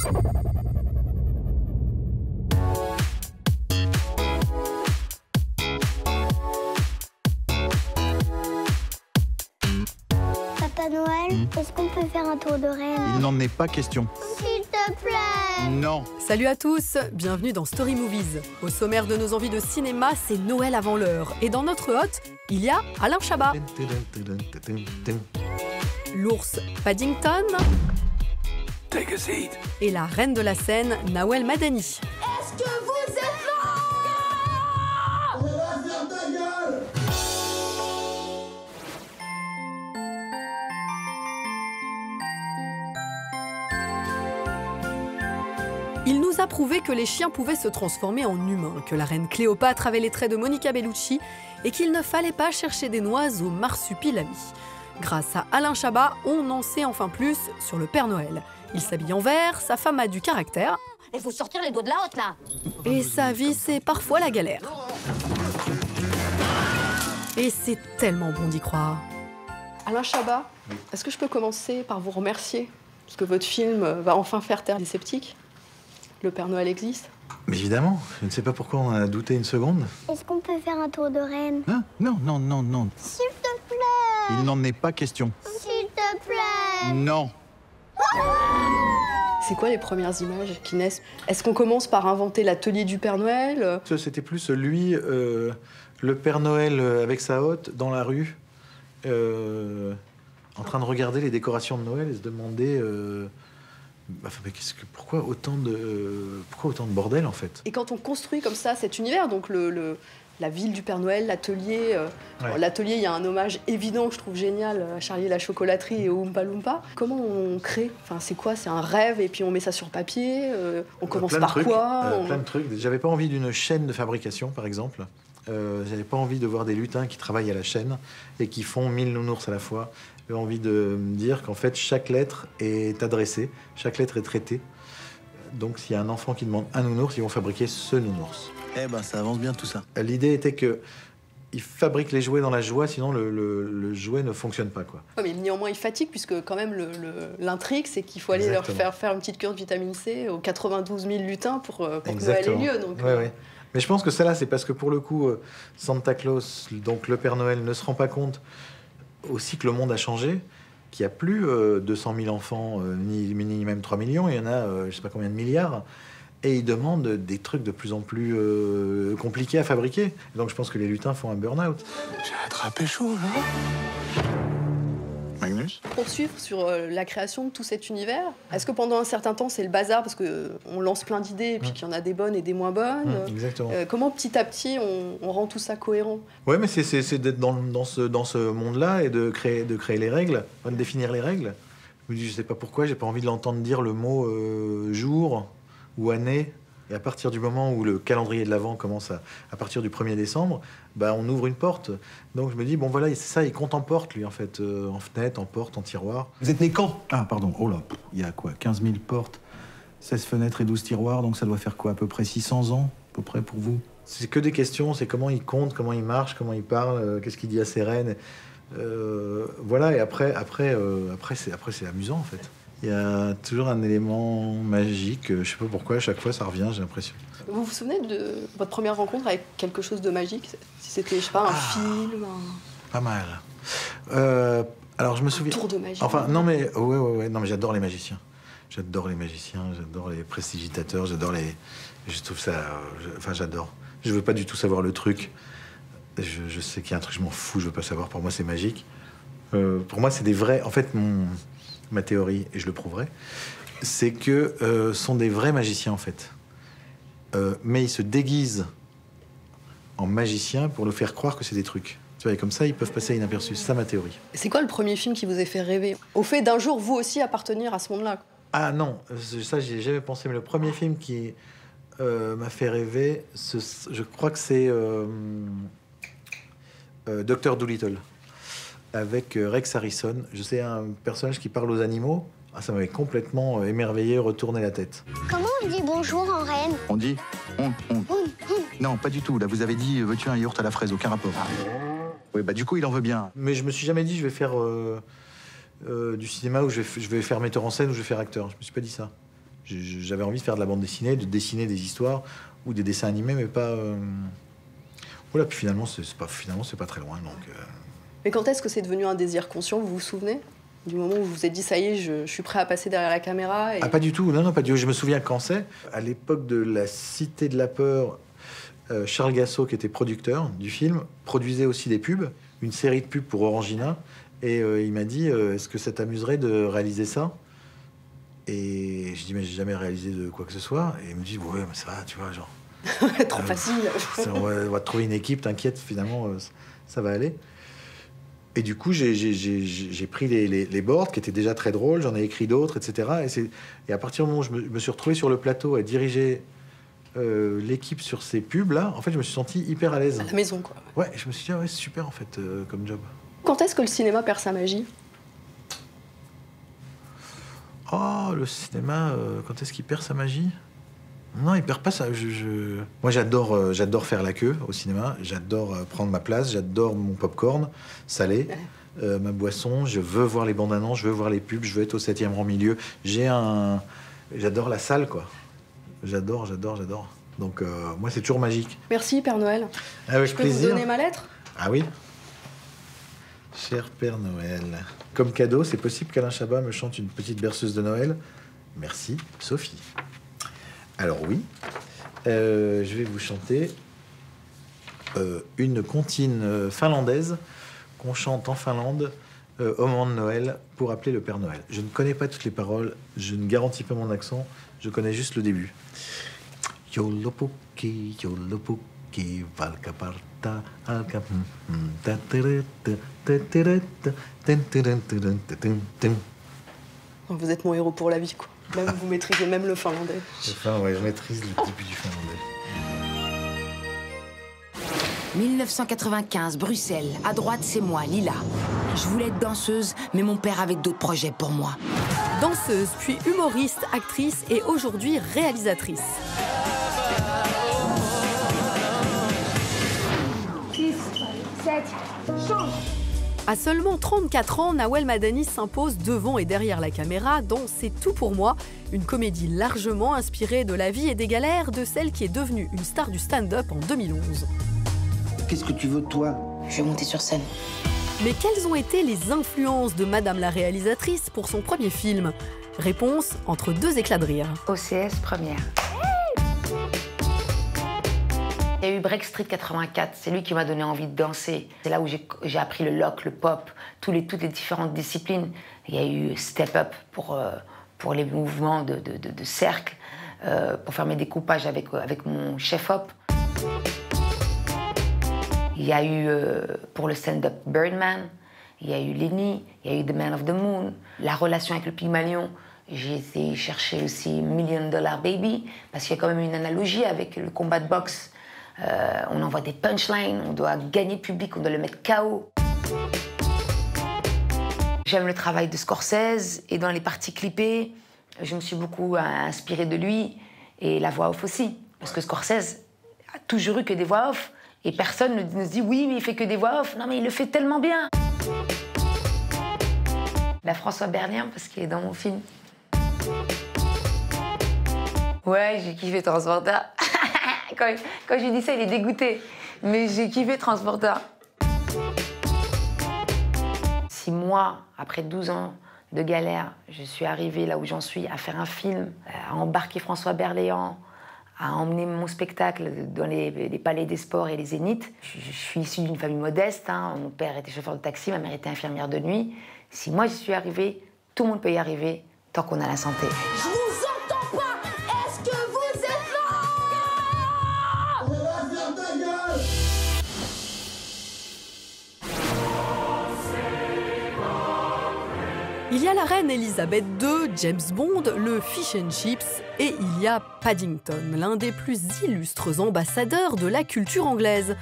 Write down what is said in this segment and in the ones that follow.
Papa Noël, est-ce qu'on peut faire un tour de reine? Il n'en est pas question. S'il te plaît. Non. Salut à tous, bienvenue dans Story Movies. Au sommaire de nos envies de cinéma, c'est Noël avant l'heure. Et dans notre hôte, il y a Alain Chabat, l'ours Paddington Take a seat. et la reine de la scène, Nawel Madani. Est-ce que vous êtes là? Il nous a prouvé que les chiens pouvaient se transformer en humains, que la reine Cléopâtre avait les traits de Monica Bellucci et qu'il ne fallait pas chercher des noix au marsupilami. Grâce à Alain Chabat, on en sait enfin plus sur le Père Noël. Il s'habille en vert, sa femme a du caractère Il faut sortir les doigts de la hotte, là. et sa vie, c'est parfois la galère. Et c'est tellement bon d'y croire. Alain Chabat, est-ce que je peux commencer par vous remercier? Parce que votre film va enfin faire taire les sceptiques. Le Père Noël existe. Mais évidemment, je ne sais pas pourquoi on en a douté une seconde. Est-ce qu'on peut faire un tour de reine? Ah, non, non, non, non. S'il te plaît. Il n'en est pas question. S'il te plaît. Non. C'est quoi les premières images qui naissent? Est-ce qu'on commence par inventer l'atelier du Père Noël? C'était plus lui, le Père Noël avec sa hotte dans la rue, en train de regarder les décorations de Noël et se demander mais pourquoi autant de bordel en fait? Et quand on construit comme ça cet univers, donc la ville du Père Noël, l'atelier, Ouais. l'atelier, il y a un hommage évident, je trouve génial, à Charlie et la chocolaterie et au Oompa Loompa. Comment on crée? Enfin, c'est quoi? C'est un rêve et puis on met ça sur papier? On commence Plein de par trucs, quoi? plein de trucs. J'avais pas envie d'une chaîne de fabrication, par exemple. J'avais pas envie de voir des lutins qui travaillent à la chaîne et qui font 1000 nounours à la fois. J'avais envie de me dire qu'en fait, chaque lettre est adressée, chaque lettre est traitée. Donc, s'il y a un enfant qui demande un nounours, ils vont fabriquer ce nounours. Eh ben, ça avance bien tout ça. L'idée était que ils fabriquent les jouets dans la joie, sinon le jouet ne fonctionne pas, quoi. Ouais, mais néanmoins, ils fatiguent, puisque quand même, l'intrigue, c'est qu'il faut aller Exactement. leur faire une petite cure de vitamine C aux 92 000 lutins pour que Noël ait Exactement. lieu. Donc, Ouais, ouais. Mais je pense que ça là, c'est parce que pour le coup, Santa Claus, donc le Père Noël, ne se rend pas compte aussi que le monde a changé, qu'il n'y a plus 200 000 enfants, ni même 3 millions, il y en a je sais pas combien de milliards, et ils demandent des trucs de plus en plus compliqués à fabriquer. Et donc je pense que les lutins font un burn-out. J'ai attrapé chaud, là. Magnus? Poursuivre sur la création de tout cet univers. Est-ce que pendant un certain temps, c'est le bazar, parce qu'on lance plein d'idées, et puis qu'il y en a des bonnes et des moins bonnes? Exactement. Comment petit à petit, on rend tout ça cohérent? Ouais, mais c'est d'être dans ce monde-là et de créer les règles, de définir les règles. Je me dis, je sais pas pourquoi, j'ai pas envie de l'entendre dire le mot jour ou année. Et à partir du moment où le calendrier de l'Avent commence à partir du 1er décembre, bah, on ouvre une porte. Donc je me dis, bon voilà, c'est ça, il compte en porte, lui, en fait. En fenêtre, en porte, en tiroir. Vous êtes né quand? Ah, pardon. Oh là, il y a quoi? 15 000 portes, 16 fenêtres et 12 tiroirs, donc ça doit faire quoi? À peu près 600 ans, à peu près, pour vous? C'est que des questions, c'est comment il compte, comment il marche, comment il parle, qu'est-ce qu'il dit à ses reines. Voilà, et après c'est amusant, en fait. Il y a toujours un élément magique, je sais pas pourquoi, à chaque fois ça revient, j'ai l'impression. Vous vous souvenez de votre première rencontre avec quelque chose de magique? Si c'était, je sais pas, un film, Pas mal. Alors je me souviens... tour de magie? Enfin, non mais, ouais, non mais j'adore les magiciens. J'adore les magiciens, j'adore les prestigitateurs, j'adore les... Je trouve ça... Enfin, j'adore. Je veux pas du tout savoir le truc. Je sais qu'il y a un truc, je m'en fous, je veux pas savoir. Pour moi, c'est magique. Pour moi, c'est des vrais... En fait, ma théorie, et je le prouverai, c'est que sont des vrais magiciens, en fait. Mais ils se déguisent en magiciens pour nous faire croire que c'est des trucs. Tu vois, et comme ça, ils peuvent passer inaperçus. C'est ça, ma théorie. C'est quoi le premier film qui vous a fait rêver? Au fait d'un jour, vous aussi, appartenir à ce monde-là? Ah non, ça, j'y ai jamais pensé. Mais le premier film qui m'a fait rêver, je crois que c'est Dr. Dolittle, avec Rex Harrison. Je sais, un personnage qui parle aux animaux. Ah, ça m'avait complètement émerveillé, retourné la tête. Comment on dit bonjour en reine? On dit on. Non, pas du tout. Là, vous avez dit veux-tu un yaourt à la fraise? Aucun rapport. Oui, bah du coup, il en veut bien. Mais je me suis jamais dit je vais faire du cinéma, ou je vais faire metteur en scène, ou je vais faire acteur. Je me suis pas dit ça. J'avais envie de faire de la bande dessinée, de dessiner des histoires ou des dessins animés, mais pas... Voilà, puis finalement, c'est pas très loin, donc... Mais quand est-ce que c'est devenu un désir conscient, vous vous souvenez? Du moment où vous vous êtes dit, ça y est, je suis prêt à passer derrière la caméra et... Ah, pas du tout, non, pas du tout. Je me souviens quand c'est. À l'époque de La Cité de la Peur, Charles Gassot, qui était producteur du film, produisait aussi des pubs, une série de pubs pour Orangina. Et il m'a dit, est-ce que ça t'amuserait de réaliser ça? Et je dis, mais j'ai jamais réalisé de quoi que ce soit. Et il me dit, ouais, mais ça va, tu vois, genre... Trop facile. On va trouver une équipe, t'inquiète, finalement, ça va aller. Et du coup, j'ai pris les boards, qui étaient déjà très drôles, j'en ai écrit d'autres, etc. Et à partir du moment où je me suis retrouvé sur le plateau à diriger l'équipe sur ces pubs-là, en fait, je me suis senti hyper à l'aise. À la maison, quoi. Ouais, je me suis dit, ah ouais, c'est super, en fait, comme job. Quand est-ce que le cinéma perd sa magie? Oh, le cinéma, quand est-ce qu'il perd sa magie? Non, il perd pas ça. Moi, j'adore faire la queue au cinéma. J'adore prendre ma place. J'adore mon popcorn salé, ma boisson. Je veux voir les bandes annonces. Je veux voir les pubs. Je veux être au 7e rang milieu. J'adore la salle, quoi. J'adore. Donc, moi, c'est toujours magique. Merci, Père Noël. Avec je peux plaisir. vous donner ma lettre? Ah oui. Cher Père Noël, comme cadeau, c'est possible qu'Alain Chabat me chante une petite berceuse de Noël? Merci, Sophie. Alors oui, je vais vous chanter une comptine finlandaise qu'on chante en Finlande au moment de Noël pour appeler le Père Noël. Je ne connais pas toutes les paroles, je ne garantis pas mon accent, je connais juste le début. Joulupukki, joulupukki, valkaparta, alka... Vous êtes mon héros pour la vie, quoi. Même vous maîtrisez même le finlandais. Enfin, ouais, je maîtrise le début du finlandais. 1995, Bruxelles. À droite, c'est moi, Lila. Je voulais être danseuse, mais mon père avait d'autres projets pour moi. Danseuse, puis humoriste, actrice et aujourd'hui réalisatrice. 6, 7, change. À seulement 34 ans, Nawel Madani s'impose devant et derrière la caméra dans C'est tout pour moi, une comédie largement inspirée de la vie et des galères de celle qui est devenue une star du stand-up en 2011. Qu'est-ce que tu veux, toi? Je vais monter sur scène. Mais quelles ont été les influences de Madame la réalisatrice pour son premier film? Réponse entre deux éclats de rire. OCS première. Il y a eu Break Street 84, c'est lui qui m'a donné envie de danser. C'est là où j'ai appris le lock, le pop, toutes les différentes disciplines. Il y a eu Step Up pour les mouvements de cercle, pour faire mes découpages avec mon chef-op. Il y a eu, pour le stand-up, Birdman. Il y a eu Lenny, il y a eu The Man of the Moon. La relation avec le Pygmalion, j'ai été chercher aussi $1 Million Baby, parce qu'il y a quand même une analogie avec le combat de boxe. On envoie des punchlines, on doit gagner le public, on doit le mettre KO. J'aime le travail de Scorsese et dans les parties clippées, je me suis beaucoup inspirée de lui et la voix off aussi. Parce que Scorsese a toujours eu que des voix off et personne ne se dit oui, mais il fait que des voix off. Non, mais il le fait tellement bien. La François Berlien, parce qu'il est dans mon film. Ouais, j'ai kiffé Transporter. Quand je lui dis ça, il est dégoûté. Mais j'ai kiffé Transporter. 6 mois, après 12 ans de galère, je suis arrivée là où j'en suis, à faire un film, à embarquer François Berléand, à emmener mon spectacle dans les palais des sports et les zéniths. Je suis issue d'une famille modeste. Hein. Mon père était chauffeur de taxi, ma mère était infirmière de nuit. Si moi j'y suis arrivée, tout le monde peut y arriver tant qu'on a la santé. Je vous entends pas. Est-ce que vous êtes là? Il y a la reine Elisabeth II, James Bond, le fish and chips et il y a Paddington, l'un des plus illustres ambassadeurs de la culture anglaise.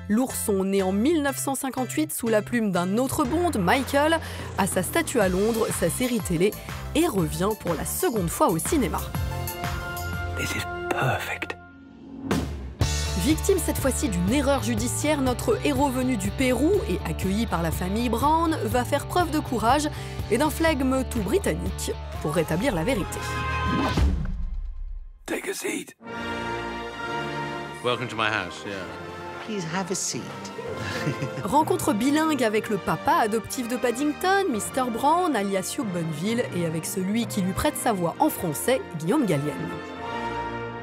L'ourson, né en 1958 sous la plume d'un autre Bond, Michael, a sa statue à Londres, sa série télé, et revient pour la seconde fois au cinéma. This is perfect. Victime cette fois-ci d'une erreur judiciaire, notre héros venu du Pérou et accueilli par la famille Brown va faire preuve de courage et d'un flegme tout britannique pour rétablir la vérité. Take a seat. Welcome to my house, yeah. Please have a seat. Rencontre bilingue avec le papa adoptif de Paddington, Mr. Brown, alias Hugh Bonneville, et avec celui qui lui prête sa voix en français, Guillaume Gallienne.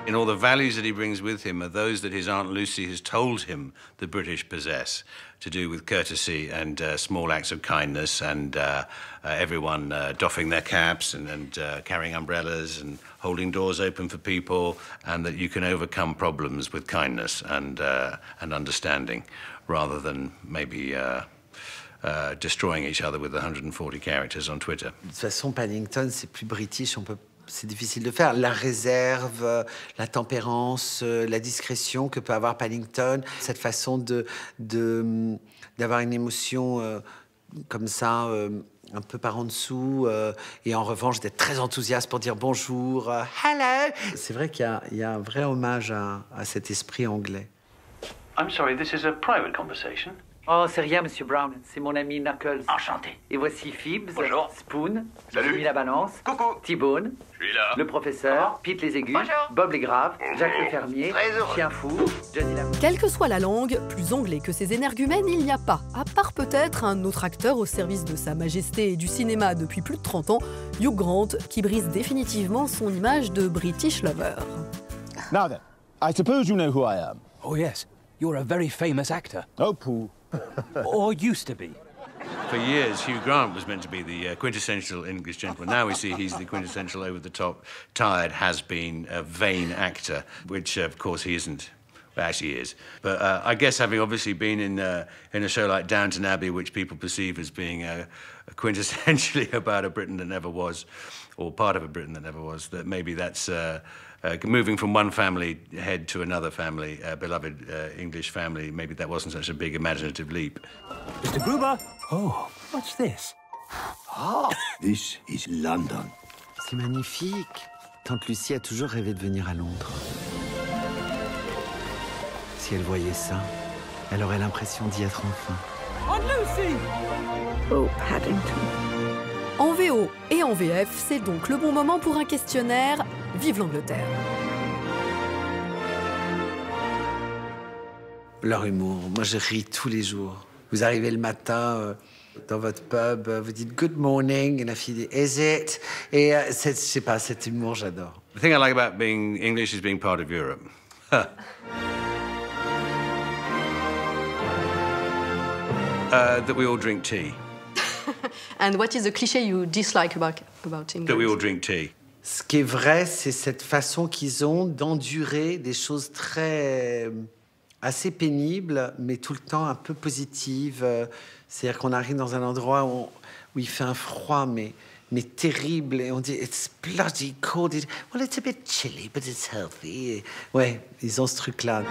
In all the values that he brings with him are those that his Aunt Lucy has told him the British possess, to do with courtesy and small acts of kindness and everyone doffing their caps and carrying umbrellas and holding doors open for people, and that you can overcome problems with kindness and understanding rather than maybe destroying each other with 140 characters on Twitter. De toute façon, Paddington, c'est plus british, c'est difficile de faire. La réserve, la tempérance, la discrétion que peut avoir Paddington, cette façon d'avoir une émotion comme ça, un peu par en dessous, et en revanche d'être très enthousiaste pour dire bonjour, hello. C'est vrai qu'il y a un vrai hommage à cet esprit anglais. I'm sorry, this is a private conversation. Oh, c'est rien, Monsieur Brown. C'est mon ami Knuckles. Enchanté. Et voici Phibbs, Bonjour. Spoon, Salut. Jimmy la balance, Coucou. T-Bone, Je suis là. le professeur, Pete les aigus, Bonjour. Bob les graves, Jacques le fermier, Très heureux. Chien fou, Johnny la... Quelle que soit la langue, plus anglais que ces énergumènes, il n'y a pas, à part peut-être un autre acteur au service de Sa Majesté et du cinéma depuis plus de 30 ans, Hugh Grant, qui brise définitivement son image de British lover. Now then, I suppose you know who I am. Oh, yes. You're a very famous actor. Oh, pooh. Or used to be. For years, Hugh Grant was meant to be the quintessential English gentleman. Now we see he's the quintessential over-the-top, tired, has-been, vain actor, which, of course, he isn't. Well, actually, he is. But I guess having obviously been in a show like Downton Abbey, which people perceive as being quintessentially about a Britain that never was, or part of a Britain that never was, that maybe that's moving from one family head to another family, beloved English family, maybe that wasn't such a big imaginative leap. Mr. Gruber? Oh, what's this? Oh, This is London. c'est magnifique. Tante Lucie a toujours rêvé de venir à Londres. Si elle voyait ça, elle aurait l'impression d'y être enfin. On Lucy! Oh, Paddington. En VO et en VF, c'est donc le bon moment pour un questionnaire. Vive l'Angleterre! Leur humour, moi je ris tous les jours. Vous arrivez le matin dans votre pub, vous dites good morning, et la fille dit is it? Et je sais pas, cet humour j'adore. The thing I like about being English is being part of Europe. That we all drink tea. And what is the cliché you dislike about England? That we all drink tea. Ce qui est vrai, c'est cette façon qu'ils ont d'endurer des choses assez pénibles, mais tout le temps un peu positives. C'est-à-dire qu'on arrive dans un endroit où il fait un froid, mais terrible, et on dit it's bloody cold. Well, it's a bit chilly, but it's healthy. Ouais, ils ont ce truc-là.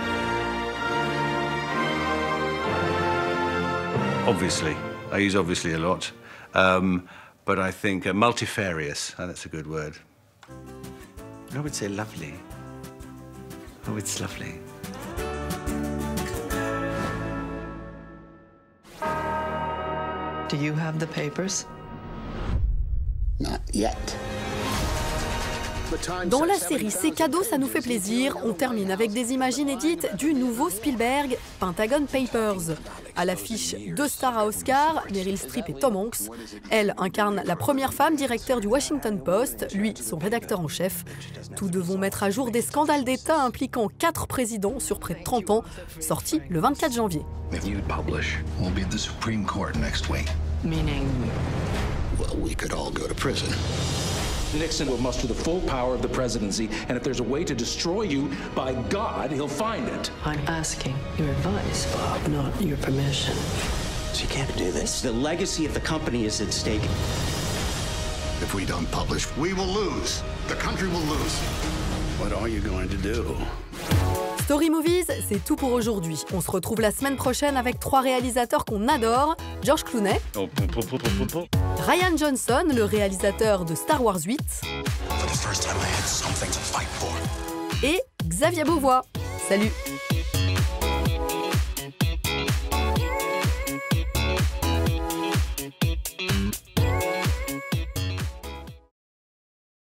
Obviously. I use obviously a lot. But I think multifarious, that's a good word. I would say lovely. Oh, it's lovely. Do you have the papers? Not yet. Dans la série C'est cadeau, ça nous fait plaisir, on termine avec des images inédites du nouveau Spielberg, Pentagon Papers. À l'affiche, 2 stars à Oscar, Meryl Streep et Tom Hanks. Elle incarne la première femme directeur du Washington Post, lui son rédacteur en chef. Tous deux vont mettre à jour des scandales d'État impliquant 4 présidents sur près de 30 ans, sortis le 24 janvier. If you publish, we'll be at the Supreme Court next week. Meaning? Well, we could all go to prison. Nixon will muster the full power of the presidency, and if there's a way to destroy you, by God, he'll find it. I'm asking your advice, Bob, not your permission. You can't do this. The legacy of the company is at stake. If we don't publish, we will lose. The country will lose. What are you going to do? Story Movies, c'est tout pour aujourd'hui. On se retrouve la semaine prochaine avec 3 réalisateurs qu'on adore. George Clooney, Rian Johnson, le réalisateur de Star Wars 8, et Xavier Beauvois. Salut!